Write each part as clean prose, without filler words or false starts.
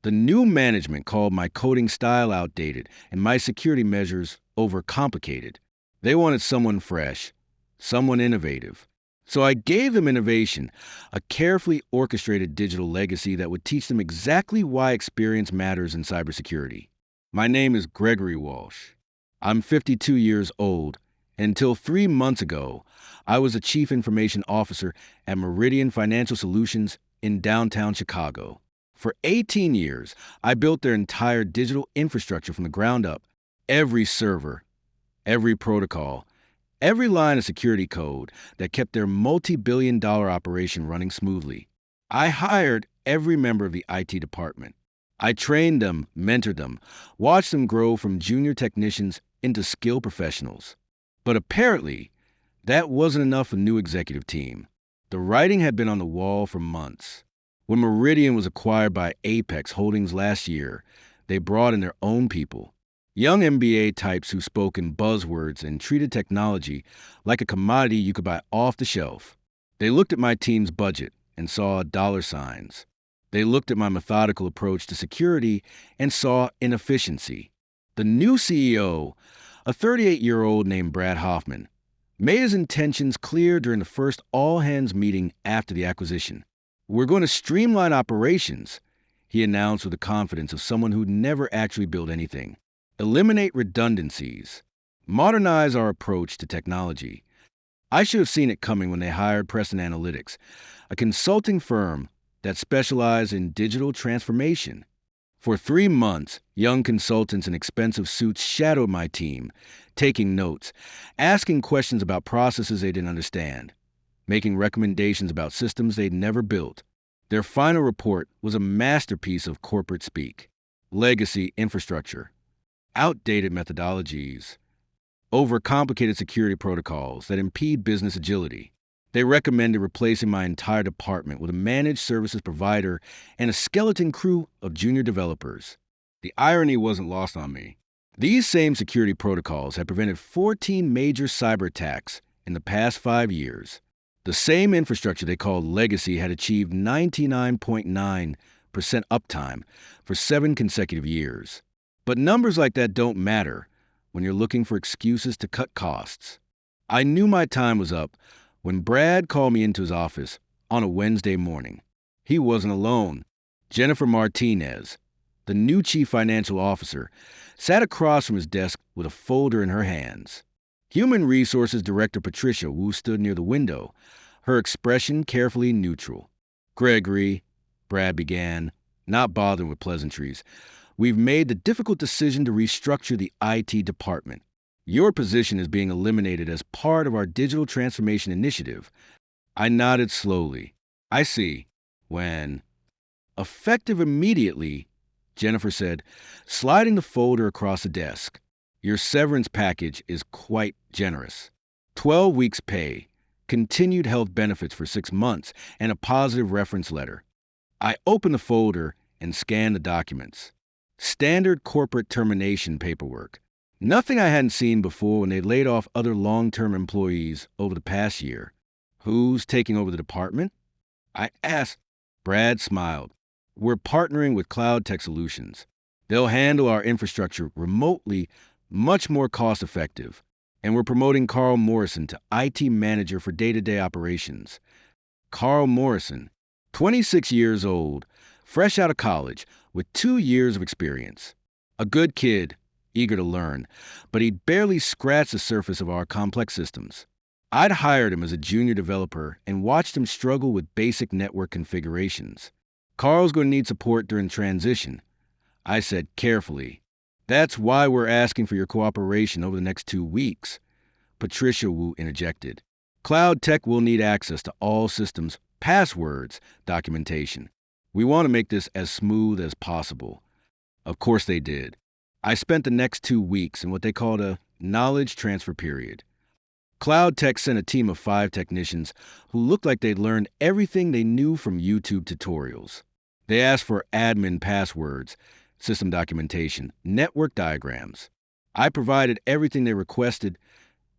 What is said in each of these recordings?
The new management called my coding style outdated and my security measures overcomplicated. They wanted someone fresh, someone innovative. So I gave them innovation, a carefully orchestrated digital legacy that would teach them exactly why experience matters in cybersecurity. My name is Gregory Walsh. I'm 52 years old. Until 3 months ago, I was a chief information officer at Meridian Financial Solutions in downtown Chicago. For 18 years, I built their entire digital infrastructure from the ground up. Every server, every protocol, every line of security code that kept their multi-billion-dollar operation running smoothly. I hired every member of the IT department. I trained them, mentored them, watched them grow from junior technicians into skilled professionals. But apparently, that wasn't enough for the new executive team. The writing had been on the wall for months. When Meridian was acquired by Apex Holdings last year, they brought in their own people. Young MBA types who spoke in buzzwords and treated technology like a commodity you could buy off the shelf. They looked at my team's budget and saw dollar signs. They looked at my methodical approach to security and saw inefficiency. The new CEO, a 38-year-old named Brad Hoffman, made his intentions clear during the first all-hands meeting after the acquisition. "We're going to streamline operations," he announced with the confidence of someone who'd never actually built anything. "Eliminate redundancies. Modernize our approach to technology." I should have seen it coming when they hired Preston Analytics, a consulting firm that specialized in digital transformation. For 3 months, young consultants in expensive suits shadowed my team, taking notes, asking questions about processes they didn't understand, making recommendations about systems they'd never built. Their final report was a masterpiece of corporate speak. Legacy infrastructure, outdated methodologies, overcomplicated security protocols that impede business agility. They recommended replacing my entire department with a managed services provider and a skeleton crew of junior developers. The irony wasn't lost on me. These same security protocols had prevented 14 major cyber attacks in the past 5 years. The same infrastructure they called legacy had achieved 99.9% uptime for 7 consecutive years. But numbers like that don't matter when you're looking for excuses to cut costs. I knew my time was up when Brad called me into his office on a Wednesday morning. He wasn't alone. Jennifer Martinez, the new chief financial officer, sat across from his desk with a folder in her hands. Human Resources Director Patricia Wu stood near the window, her expression carefully neutral. "Gregory," Brad began, not bothering with pleasantries, "we've made the difficult decision to restructure the IT department. Your position is being eliminated as part of our digital transformation initiative." I nodded slowly. "I see. When?" "Effective immediately," Jennifer said, sliding the folder across the desk. "Your severance package is quite generous. 12 weeks' pay, continued health benefits for 6 months, and a positive reference letter." I opened the folder and scanned the documents. Standard corporate termination paperwork. Nothing I hadn't seen before when they laid off other long-term employees over the past year. "Who's taking over the department?" I asked. Brad smiled. "We're partnering with Cloud Tech Solutions. They'll handle our infrastructure remotely, much more cost-effective. And we're promoting Carl Morrison to IT manager for day-to-day operations." Carl Morrison, 26 years old, fresh out of college, with 2 years of experience. A good kid, eager to learn, but he'd barely scratched the surface of our complex systems. I'd hired him as a junior developer and watched him struggle with basic network configurations. "Carl's going to need support during transition," I said carefully. "That's why we're asking for your cooperation over the next 2 weeks." Patricia Wu interjected. "Cloud Tech will need access to all systems, passwords, documentation. We want to make this as smooth as possible." Of course they did. I spent the next 2 weeks in what they called a knowledge transfer period. Cloud Tech sent a team of 5 technicians who looked like they'd learned everything they knew from YouTube tutorials. They asked for admin passwords, system documentation, network diagrams. I provided everything they requested,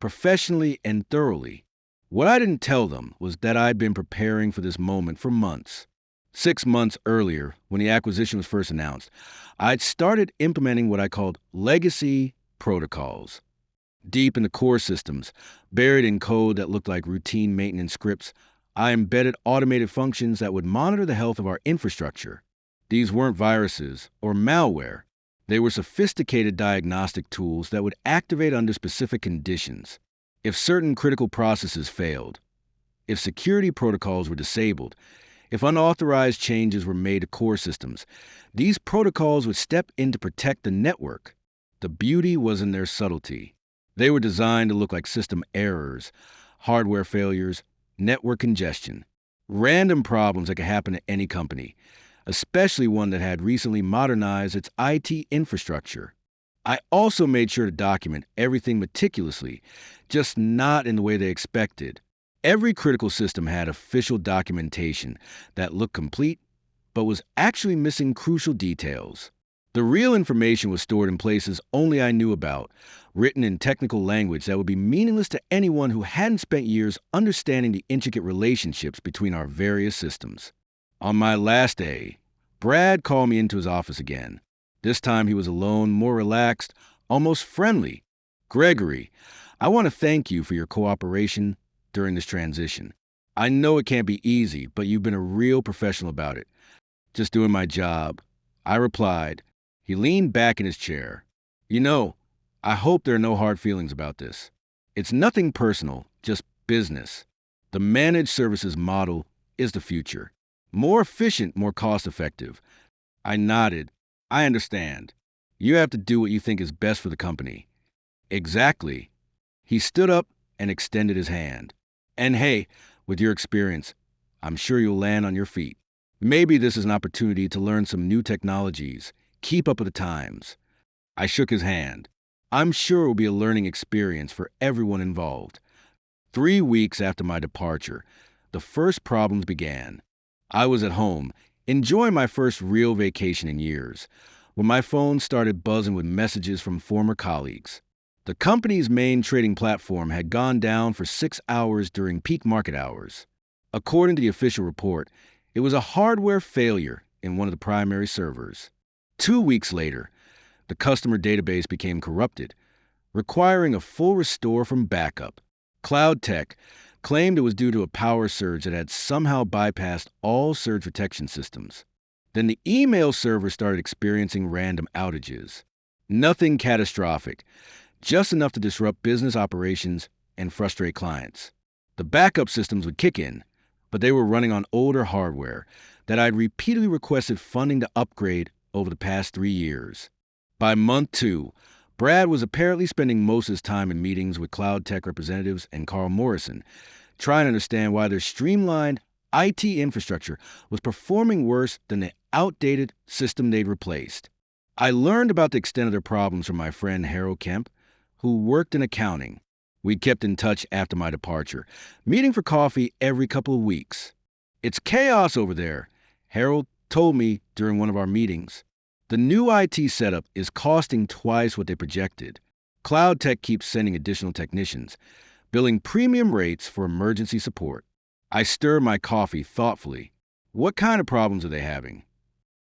professionally and thoroughly. What I didn't tell them was that I'd been preparing for this moment for months. 6 months earlier, when the acquisition was first announced, I'd started implementing what I called legacy protocols. Deep in the core systems, buried in code that looked like routine maintenance scripts, I embedded automated functions that would monitor the health of our infrastructure. These weren't viruses or malware. They were sophisticated diagnostic tools that would activate under specific conditions. If certain critical processes failed, if security protocols were disabled, if unauthorized changes were made to core systems, these protocols would step in to protect the network. The beauty was in their subtlety. They were designed to look like system errors, hardware failures, network congestion, random problems that could happen at any company, especially one that had recently modernized its IT infrastructure. I also made sure to document everything meticulously, just not in the way they expected. Every critical system had official documentation that looked complete, but was actually missing crucial details. The real information was stored in places only I knew about, written in technical language that would be meaningless to anyone who hadn't spent years understanding the intricate relationships between our various systems. On my last day, Brad called me into his office again. This time he was alone, more relaxed, almost friendly. "Gregory, I want to thank you for your cooperation during this transition. I know it can't be easy, but you've been a real professional about it." "Just doing my job," I replied. He leaned back in his chair. "You know, I hope there are no hard feelings about this. It's nothing personal, just business. The managed services model is the future. More efficient, more cost-effective." I nodded. "I understand. You have to do what you think is best for the company." "Exactly." He stood up and extended his hand. "And hey, with your experience, I'm sure you'll land on your feet. Maybe this is an opportunity to learn some new technologies, keep up with the times." I shook his hand. "I'm sure it will be a learning experience for everyone involved." 3 weeks after my departure, the first problems began. I was at home, enjoying my first real vacation in years, when my phone started buzzing with messages from former colleagues. The company's main trading platform had gone down for 6 hours during peak market hours. According to the official report, it was a hardware failure in one of the primary servers. 2 weeks later, the customer database became corrupted, requiring a full restore from backup. Cloud Tech claimed it was due to a power surge that had somehow bypassed all surge protection systems. Then the email server started experiencing random outages. Nothing catastrophic, just enough to disrupt business operations and frustrate clients. The backup systems would kick in, but they were running on older hardware that I'd repeatedly requested funding to upgrade over the past 3 years. By month 2, Brad was apparently spending most of his time in meetings with Cloud Tech representatives and Carl Morrison, trying to understand why their streamlined IT infrastructure was performing worse than the outdated system they'd replaced. I learned about the extent of their problems from my friend Harold Kemp, who worked in accounting. We kept in touch after my departure, meeting for coffee every couple of weeks. "It's chaos over there," Harold told me during one of our meetings. "The new IT setup is costing twice what they projected. Cloud Tech keeps sending additional technicians, billing premium rates for emergency support." I stirred my coffee thoughtfully. "What kind of problems are they having?"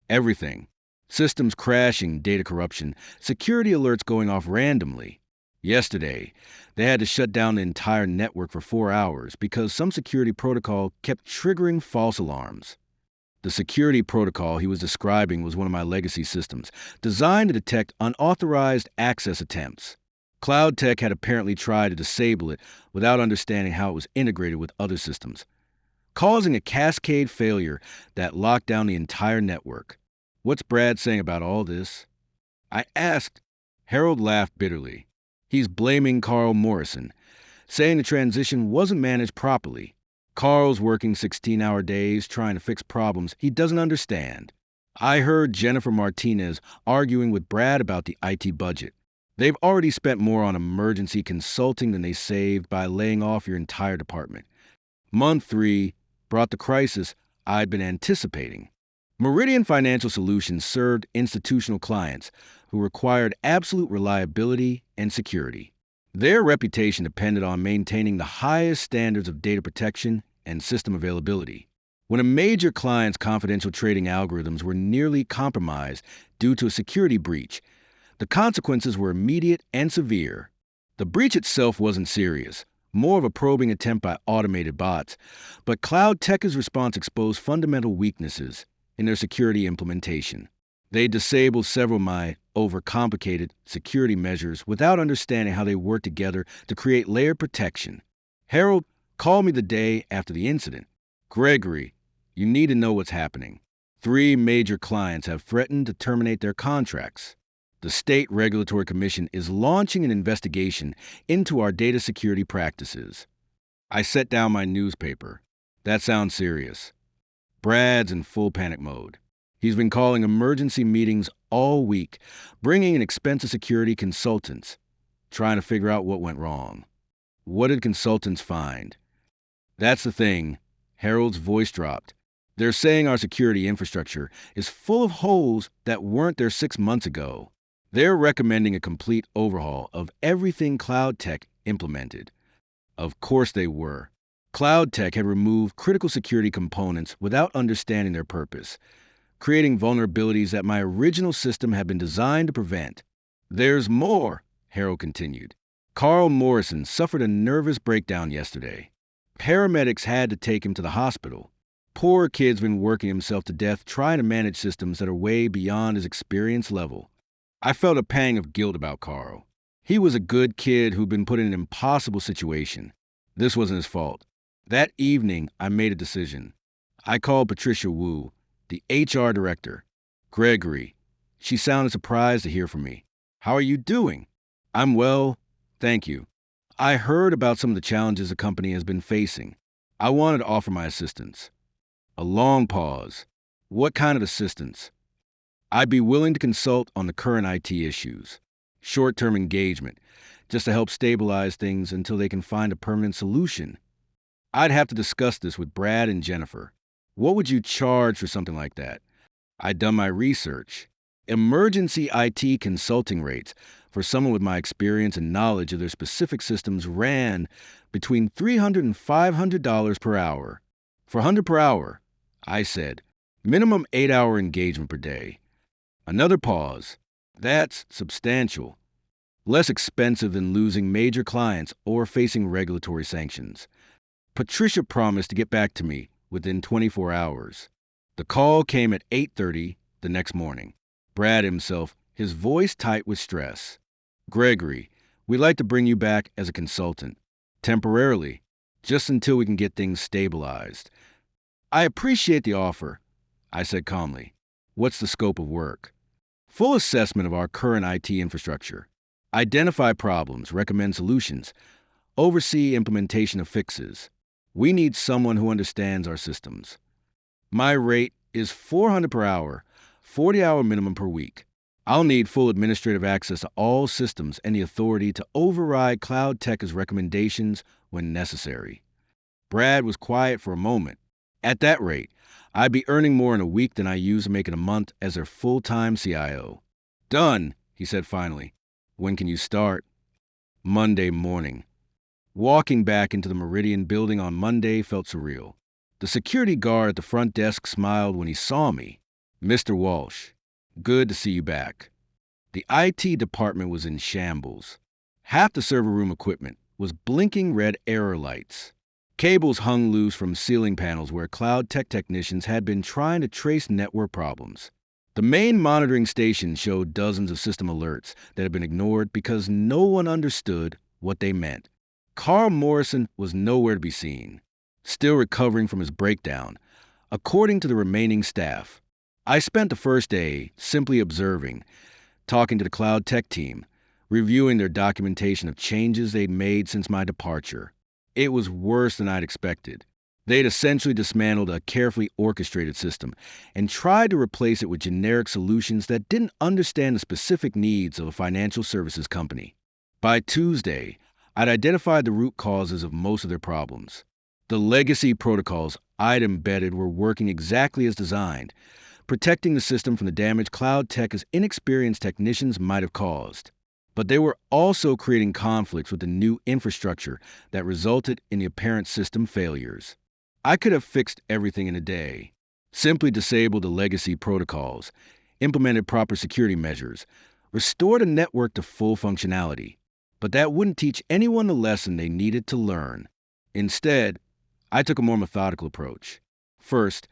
"Everything. Systems crashing, data corruption, security alerts going off randomly. Yesterday, they had to shut down the entire network for 4 hours because some security protocol kept triggering false alarms." The security protocol he was describing was one of my legacy systems, designed to detect unauthorized access attempts. Cloud Tech had apparently tried to disable it without understanding how it was integrated with other systems, causing a cascade failure that locked down the entire network. "What's Brad saying about all this?" I asked. Harold laughed bitterly. "He's blaming Carl Morrison, saying the transition wasn't managed properly. Carl's working 16-hour days trying to fix problems he doesn't understand." I heard Jennifer Martinez arguing with Brad about the IT budget. "They've already spent more on emergency consulting than they saved by laying off your entire department." Month 3 brought the crisis I'd been anticipating. Meridian Financial Solutions served institutional clients who required absolute reliability and security. Their reputation depended on maintaining the highest standards of data protection and system availability. when a major client's confidential trading algorithms were nearly compromised due to a security breach. The consequences were immediate and severe. The breach itself wasn't serious, more of a probing attempt by automated bots, but Cloud Tech's response exposed fundamental weaknesses in their security implementation. They disabled several of my overcomplicated security measures without understanding how they work together to create layered protection. Harold called me the day after the incident. "Gregory, you need to know what's happening. 3 major clients have threatened to terminate their contracts. The State Regulatory Commission is launching an investigation into our data security practices." I set down my newspaper. That sounds serious. Brad's in full panic mode. He's been calling emergency meetings all week, bringing in expensive security consultants, trying to figure out what went wrong. What did consultants find? That's the thing. Harold's voice dropped. They're saying our security infrastructure is full of holes that weren't there 6 months ago. They're recommending a complete overhaul of everything Cloud Tech implemented. Of course they were. Cloud Tech had removed critical security components without understanding their purpose, creating vulnerabilities that my original system had been designed to prevent. "There's more," Harold continued. "Carl Morrison suffered a nervous breakdown yesterday. Paramedics had to take him to the hospital. Poor kid's been working himself to death trying to manage systems that are way beyond his experience level." I felt a pang of guilt about Carl. He was a good kid who'd been put in an impossible situation. This wasn't his fault. That evening, I made a decision. I called Patricia Wu, the HR director. "Gregory." She sounded surprised to hear from me. "How are you doing?" "I'm well, thank you. I heard about some of the challenges the company has been facing. I wanted to offer my assistance." A long pause. "What kind of assistance?" "I'd be willing to consult on the current IT issues. Short-term engagement, just to help stabilize things until they can find a permanent solution. I'd have to discuss this with Brad and Jennifer. What would you charge for something like that?" I'd done my research. Emergency IT consulting rates for someone with my experience and knowledge of their specific systems ran between $300 and $500 per hour. For $100 per hour, I said, minimum 8-hour engagement per day. Another pause. That's substantial. Less expensive than losing major clients or facing regulatory sanctions. Patricia promised to get back to me within 24 hours. The call came at 8:30 the next morning. Brad himself, his voice tight with stress. "Gregory, we'd like to bring you back as a consultant. Temporarily, just until we can get things stabilized." "I appreciate the offer," I said calmly. "What's the scope of work?" "Full assessment of our current IT infrastructure. Identify problems, recommend solutions, oversee implementation of fixes. We need someone who understands our systems. My rate is $400 per hour, 40-hour minimum per week. I'll need full administrative access to all systems and the authority to override Cloud Tech's recommendations when necessary." Brad was quiet for a moment. "At that rate, I'd be earning more in a week than I use to make in a month as their full-time CIO." "Done," he said finally. "When can you start?" "Monday morning." Walking back into the Meridian building on Monday felt surreal. The security guard at the front desk smiled when he saw me. "Mr. Walsh, good to see you back." The IT department was in shambles. Half the server room equipment was blinking red error lights. Cables hung loose from ceiling panels where Cloud Tech technicians had been trying to trace network problems. The main monitoring station showed dozens of system alerts that had been ignored because no one understood what they meant. Carl Morrison was nowhere to be seen, still recovering from his breakdown, according to the remaining staff. I spent the first day simply observing, talking to the Cloud Tech team, reviewing their documentation of changes they'd made since my departure. It was worse than I'd expected. They'd essentially dismantled a carefully orchestrated system and tried to replace it with generic solutions that didn't understand the specific needs of a financial services company. By Tuesday, I'd identified the root causes of most of their problems. The legacy protocols I'd embedded were working exactly as designed, protecting the system from the damage Cloud Tech's inexperienced technicians might have caused. But they were also creating conflicts with the new infrastructure that resulted in the apparent system failures. I could have fixed everything in a day. Simply disabled the legacy protocols, implemented proper security measures, restored a network to full functionality. But that wouldn't teach anyone the lesson they needed to learn. Instead, I took a more methodical approach. First,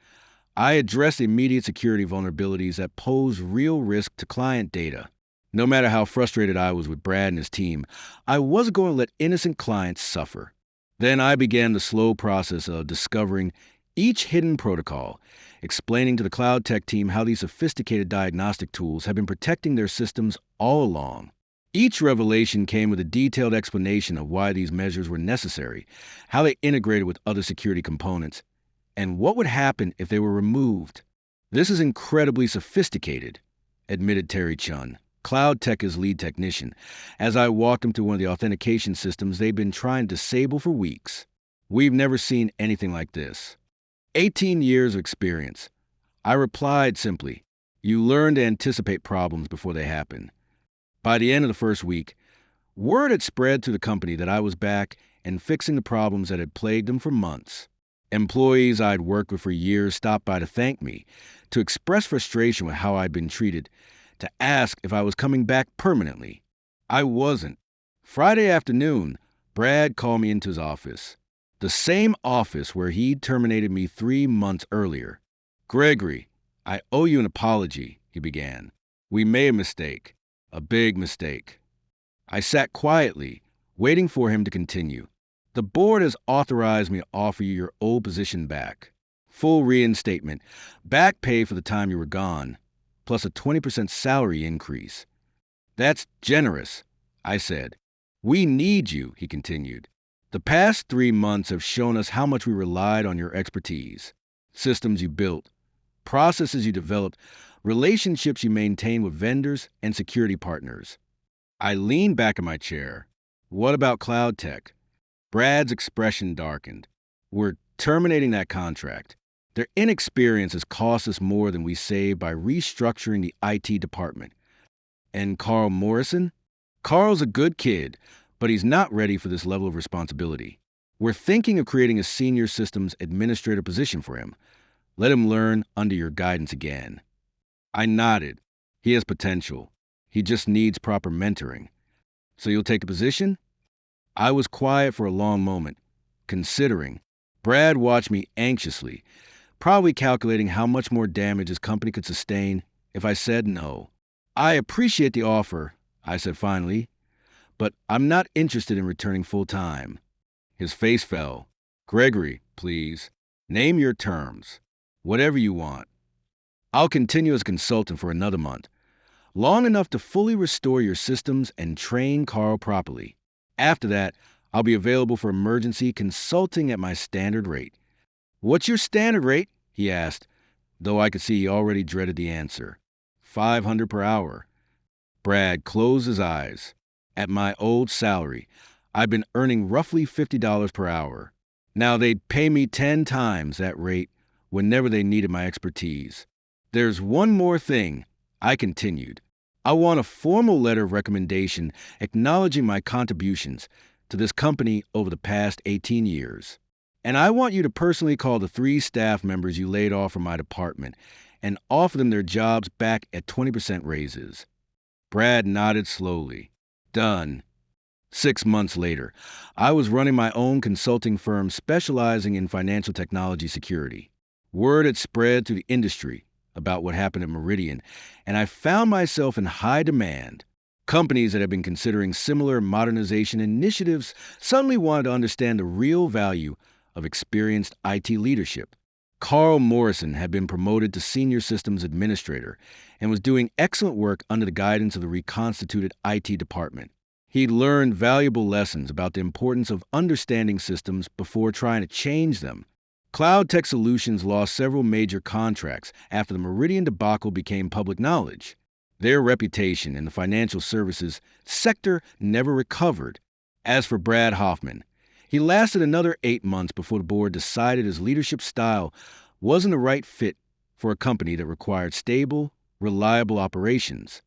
I addressed immediate security vulnerabilities that pose real risk to client data. No matter how frustrated I was with Brad and his team, I wasn't going to let innocent clients suffer. Then I began the slow process of discovering each hidden protocol, explaining to the cloud tech team how these sophisticated diagnostic tools have been protecting their systems all along. Each revelation came with a detailed explanation of why these measures were necessary, how they integrated with other security components, and what would happen if they were removed. This is incredibly sophisticated, admitted Terry Chun, Cloud Tech's lead technician, as I walked him to one of the authentication systems they'd been trying to disable for weeks. We've never seen anything like this. 18 years of experience. I replied simply, you learn to anticipate problems before they happen. By the end of the first week, word had spread through the company that I was back and fixing the problems that had plagued them for months. Employees I'd worked with for years stopped by to thank me, to express frustration with how I'd been treated, to ask if I was coming back permanently. I wasn't. Friday afternoon, Brad called me into his office, the same office where he'd terminated me 3 months earlier. Gregory, I owe you an apology, he began. We made a mistake, a big mistake. I sat quietly, waiting for him to continue. The board has authorized me to offer you your old position back. Full reinstatement, back pay for the time you were gone, plus a 20% salary increase. That's generous, I said. We need you, he continued. The past 3 months have shown us how much we relied on your expertise. Systems you built, processes you developed, relationships you maintained with vendors and security partners. I leaned back in my chair. What about Cloud Tech? Brad's expression darkened. We're terminating that contract. Their inexperience has cost us more than we saved by restructuring the IT department. And Carl Morrison? Carl's a good kid, but he's not ready for this level of responsibility. We're thinking of creating a senior systems administrator position for him. Let him learn under your guidance again. I nodded. He has potential. He just needs proper mentoring. So you'll take the position? I was quiet for a long moment, considering. Brad watched me anxiously, probably calculating how much more damage his company could sustain if I said no. I appreciate the offer, I said finally, but I'm not interested in returning full-time. His face fell. Gregory, please, name your terms. Whatever you want. I'll continue as a consultant for another month, long enough to fully restore your systems and train Carl properly. After that, I'll be available for emergency consulting at my standard rate. What's your standard rate? He asked, though I could see he already dreaded the answer. $500 per hour. Brad closed his eyes. At my old salary, I've been earning roughly $50 per hour. Now they'd pay me 10 times that rate whenever they needed my expertise. There's one more thing, I continued. I want a formal letter of recommendation acknowledging my contributions to this company over the past 18 years. And I want you to personally call the 3 staff members you laid off from my department and offer them their jobs back at 20% raises. Brad nodded slowly. Done. 6 months later, I was running my own consulting firm specializing in financial technology security. Word had spread through the industry about what happened at Meridian, and I found myself in high demand. Companies that had been considering similar modernization initiatives suddenly wanted to understand the real value of experienced IT leadership. Carl Morrison had been promoted to Senior Systems Administrator and was doing excellent work under the guidance of the reconstituted IT department. He'd learned valuable lessons about the importance of understanding systems before trying to change them. Cloud Tech Solutions lost several major contracts after the Meridian debacle became public knowledge. Their reputation in the financial services sector never recovered. As for Brad Hoffman, he lasted another 8 months before the board decided his leadership style wasn't the right fit for a company that required stable, reliable operations.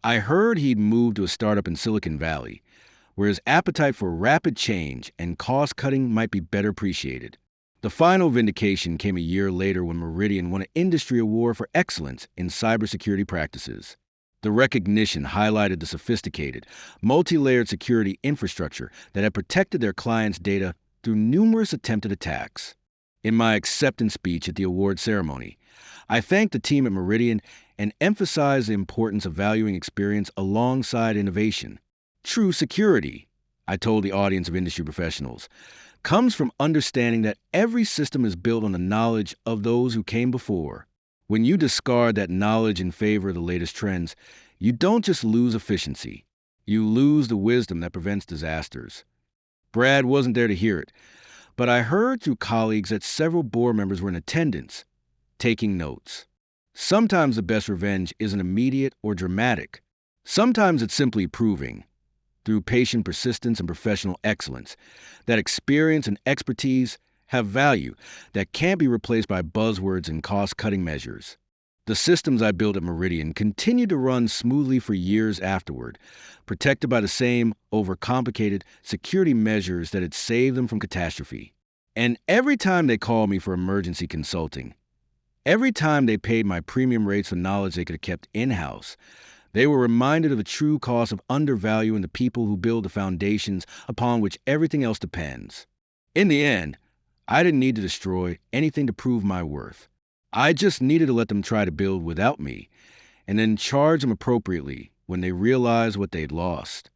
I heard he'd moved to a startup in Silicon Valley, where his appetite for rapid change and cost-cutting might be better appreciated. The final vindication came a year later when Meridian won an industry award for excellence in cybersecurity practices. The recognition highlighted the sophisticated, multi-layered security infrastructure that had protected their clients' data through numerous attempted attacks. In my acceptance speech at the award ceremony, I thanked the team at Meridian and emphasized the importance of valuing experience alongside innovation. True security, I told the audience of industry professionals, comes from understanding that every system is built on the knowledge of those who came before. When you discard that knowledge in favor of the latest trends, you don't just lose efficiency, you lose the wisdom that prevents disasters. Brad wasn't there to hear it, but I heard through colleagues that several board members were in attendance, taking notes. Sometimes the best revenge isn't immediate or dramatic. Sometimes it's simply proving, through patient persistence and professional excellence, that experience and expertise have value that can't be replaced by buzzwords and cost-cutting measures. The systems I built at Meridian continued to run smoothly for years afterward, protected by the same overcomplicated security measures that had saved them from catastrophe. And every time they called me for emergency consulting, every time they paid my premium rates for knowledge they could have kept in-house, they were reminded of the true cost of undervaluing the people who build the foundations upon which everything else depends. In the end, I didn't need to destroy anything to prove my worth. I just needed to let them try to build without me, and then charge them appropriately when they realized what they'd lost.